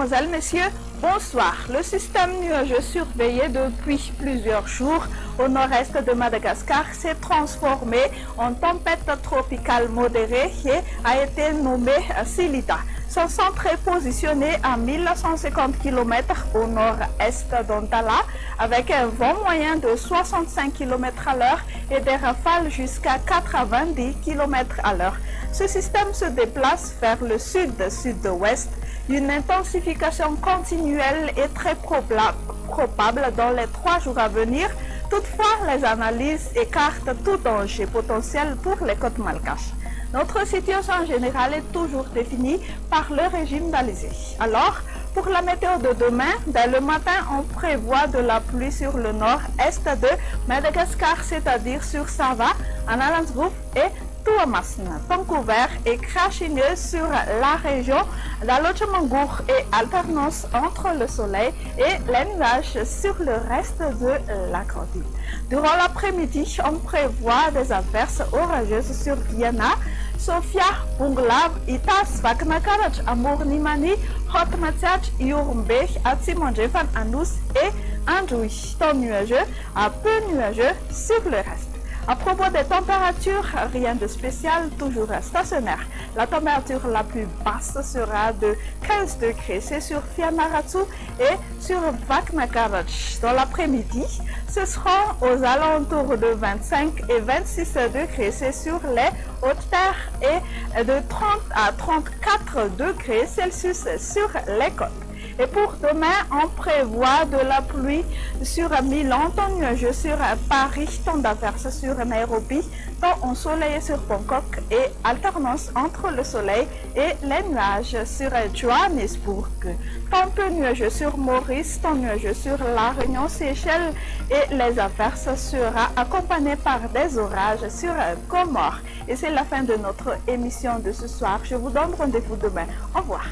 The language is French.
Mesdemoiselles, Messieurs, bonsoir. Le système nuageux surveillé depuis plusieurs jours au nord-est de Madagascar s'est transformé en tempête tropicale modérée et a été nommé Silita. Son centre est positionné à 1150 km au nord-est d'Ontala avec un vent moyen de 65 km à l'heure et des rafales jusqu'à 90 km à l'heure. Ce système se déplace vers le sud-sud-ouest. Une intensification continuelle est très probable dans les 3 jours à venir. Toutefois, les analyses écartent tout danger potentiel pour les côtes malgaches. Notre situation générale est toujours définie par le régime d'Alizé. Alors, pour la météo de demain, dès le matin, on prévoit de la pluie sur le nord-est de Madagascar, c'est-à-dire sur Sava, Analensgrove et Tuamasna, temps couvert et crachineux sur la région d'Alochamangour et alternance entre le soleil et les nuages sur le reste de la Grande-Île. Durant l'après-midi, on prévoit des averses orageuses sur Viana, Sofia, Bunglav, Itas, Vaknakarach, Amour-Nimani, Hotmatiach, Yurumbe, Atsimondjefan, Anous et Andouy. Temps nuageux à peu nuageux sur le reste. À propos des températures, rien de spécial, toujours stationnaire. La température la plus basse sera de 15 degrés, c'est sur Fianarantsoa et sur Vaknakarach. Dans l'après-midi, ce sera aux alentours de 25 et 26 degrés, c'est sur les hautes-terres et de 30 à 34 degrés Celsius sur les côtes. Et pour demain, on prévoit de la pluie sur Milan, temps nuageux sur Paris, temps d'averses sur Nairobi, temps ensoleillé sur Bangkok et alternance entre le soleil et les nuages sur Johannesburg. Temps peu nuageux sur Maurice, temps nuageux sur La Réunion, Seychelles et les averses sera accompagnées par des orages sur Comores. Et c'est la fin de notre émission de ce soir. Je vous donne rendez-vous demain. Au revoir.